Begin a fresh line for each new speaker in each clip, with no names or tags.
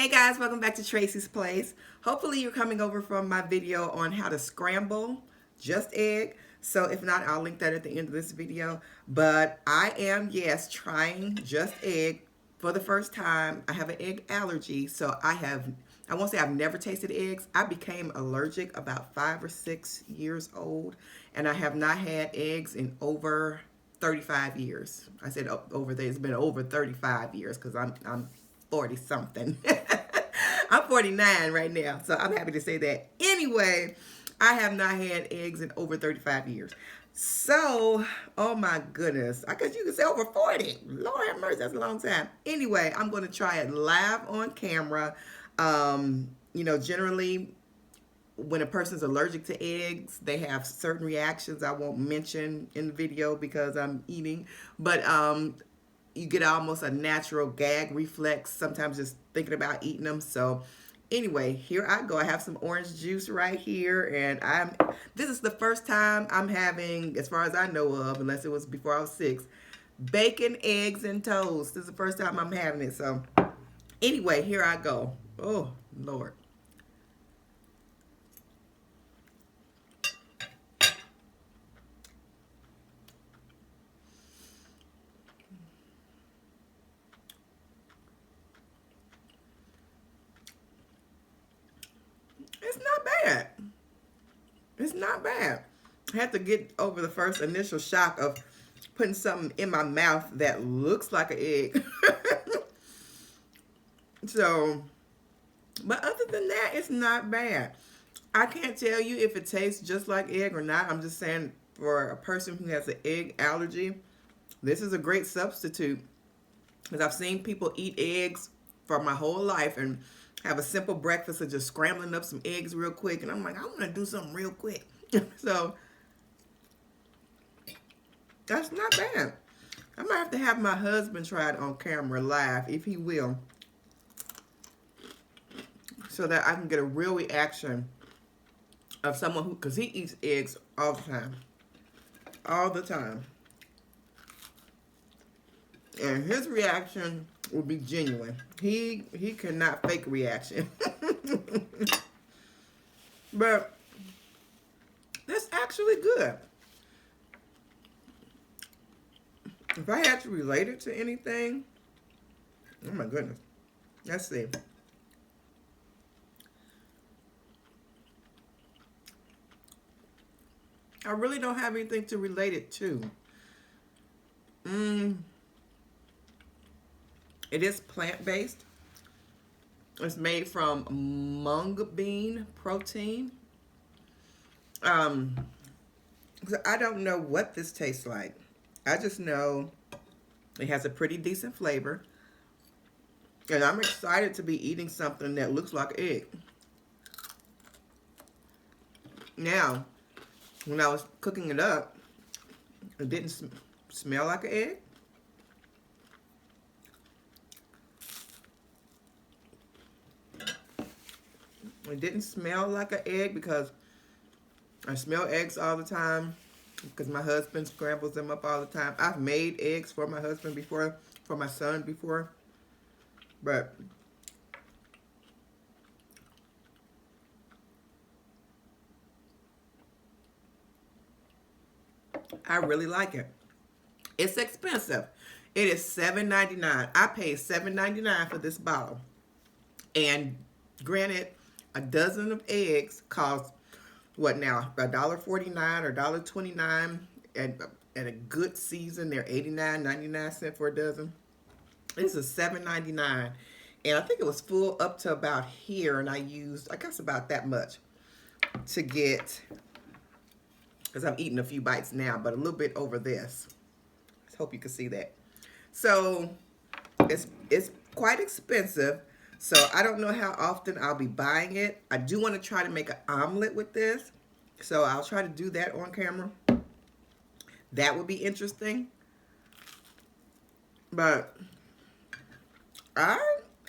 Hey guys, welcome back to Tracie's Place. Hopefully you're coming over from my video on how to scramble just egg. So if not, I'll link that at the end of this video. But I am, yes, trying just egg for the first time. I have an egg allergy, so I won't say I've never tasted eggs. I became allergic about 5 or 6 years old, and I have not had eggs in over 35 years. I said over there, it's been over 35 years because I'm 40 something. I'm 49 right now, so I'm happy to say that. Anyway, I have not had eggs in over 35 years. So, oh my goodness, I guess you could say over 40. Lord have mercy, that's a long time. Anyway, I'm going to try it live on camera. Generally, when a person's allergic to eggs, they have certain reactions I won't mention in the video because I'm eating. But you get almost a natural gag reflex sometimes just thinking about eating them. So anyway, here I go. I have some orange juice right here, and this is the first time I'm having, as far as I know of, unless it was before I was 6, bacon, eggs, and toast. This is the first time I'm having it. So anyway, here I go. Oh Lord. It's not bad. It's not bad. I had to get over the first initial shock of putting something in my mouth that looks like an egg. So, but other than that, it's not bad. I can't tell you if it tastes just like egg or not. I'm just saying for a person who has an egg allergy, this is a great substitute. Because I've seen people eat eggs for my whole life and have a simple breakfast of just scrambling up some eggs real quick. And I'm like, I want to do something real quick. So that's not bad. I might have to have my husband try it on camera live, if he will, so that I can get a real reaction of someone who, because he eats eggs all the time. All the time. And his reaction will be genuine. He cannot fake a reaction. But that's actually good. If I had to relate it to anything, oh my goodness. Let's see. I really don't have anything to relate it to. It is plant-based. It's made from mung bean protein. So I don't know what this tastes like. I just know it has a pretty decent flavor. And I'm excited to be eating something that looks like egg. Now, when I was cooking it up, it didn't smell like an egg. It didn't smell like an egg because I smell eggs all the time because my husband scrambles them up all the time. I've made eggs for my husband before, for my son before, but I really like it. It's expensive. It is $7.99. I paid $7.99 for this bottle. And granted, a dozen of eggs cost what now? $1.49 or $1.29. At a good season, they're 89.99 for a dozen. This is $7.99. And I think it was full up to about here, and I used, I guess, about that much to get, because I'm eating a few bites now, but a little bit over this. I hope you can see that. So it's quite expensive. So I don't know how often I'll be buying it. I do want to try to make an omelet with this. So I'll try to do that on camera. That would be interesting. But I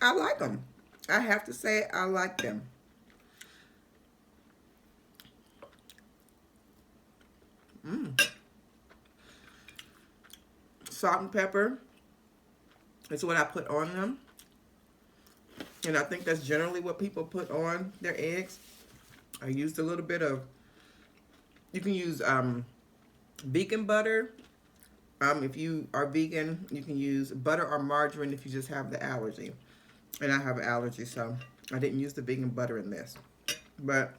like them. I have to say I like them. Salt and pepper is what I put on them. And I think that's generally what people put on their eggs. I used a little bit of, you can use vegan butter. If you are vegan, you can use butter or margarine if you just have the allergy. And I have an allergy, so I didn't use the vegan butter in this. But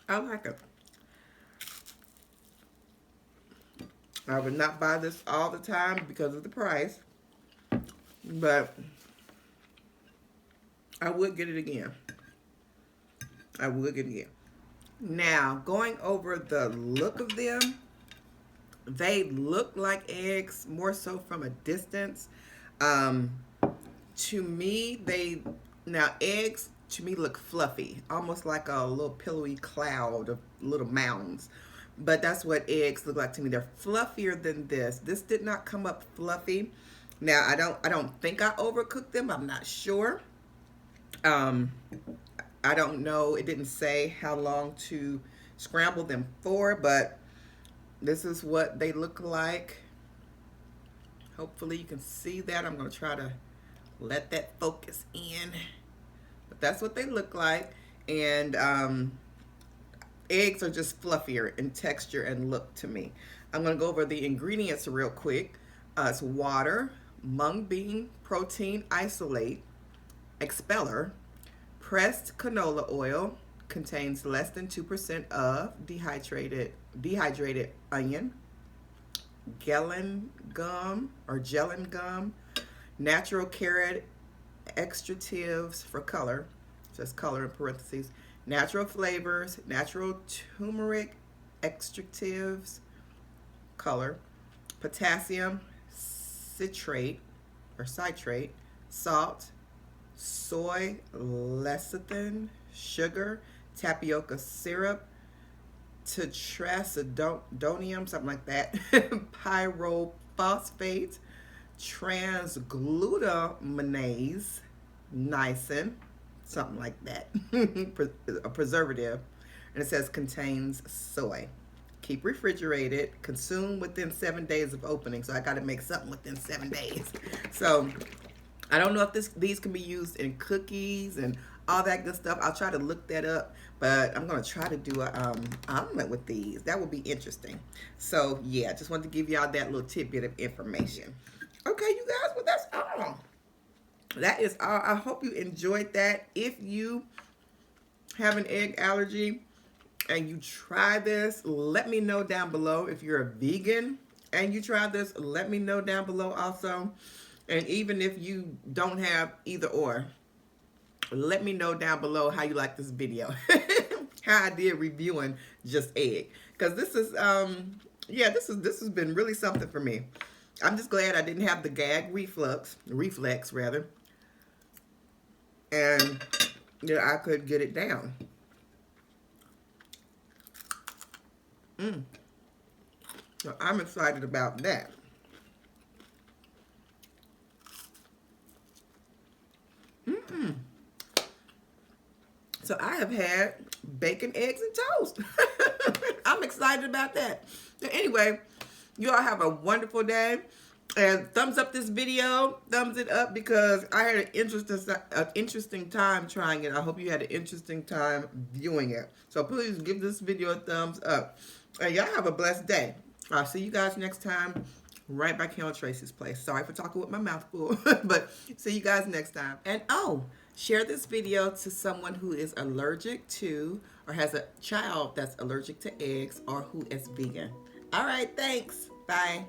I like it. I would not buy this all the time because of the price. But I would get it again. I would get it again. Now, going over the look of them, they look like eggs more so from a distance. To me, eggs to me look fluffy, almost like a little pillowy cloud of little mounds. But that's what eggs look like to me. They're fluffier than this. This did not come up fluffy. Now, I don't think I overcooked them. I'm not sure. I don't know. It didn't say how long to scramble them for, but this is what they look like. Hopefully you can see that. I'm going to try to let that focus in. But that's what they look like. And eggs are just fluffier in texture and look to me. I'm going to go over the ingredients real quick. It's water, mung bean protein isolate, expeller, pressed canola oil, contains less than 2% of dehydrated onion, gellan gum, natural carrot extractives for color, just color in parentheses, natural flavors, natural turmeric extractives, color, potassium citrate, salt, soy lecithin, sugar, tapioca syrup, tetracidonium, something like that, pyrophosphate, transglutaminase, niacin, something like that, a preservative, and it says contains soy. Keep refrigerated, consume within 7 days of opening. So I got to make something within 7 days. So I don't know if these can be used in cookies and all that good stuff. I'll try to look that up, but I'm going to try to do an omelet with these. That would be interesting. So yeah, just wanted to give y'all that little tidbit of information. Okay, you guys, well, that's all. That is all. I hope you enjoyed that. If you have an egg allergy and you try this, let me know down below. If you're a vegan and you try this, let me know down below also. And even if you don't have either or, let me know down below how you like this video. How I did reviewing just egg. Because this is, yeah, this has been really something for me. I'm just glad I didn't have the gag reflex rather. And yeah, I could get it down. So I'm excited about that. So I have had bacon, eggs, and toast. I'm excited about that. So anyway, you all have a wonderful day. And thumbs up this video. Thumbs it up because I had an interesting time trying it. I hope you had an interesting time viewing it. So please give this video a thumbs up. And y'all have a blessed day. I'll see you guys next time right back here on Tracie's Place. Sorry for talking with my mouth full, but see you guys next time. And oh, share this video to someone who is allergic to or has a child that's allergic to eggs or who is vegan. All right, thanks. Bye.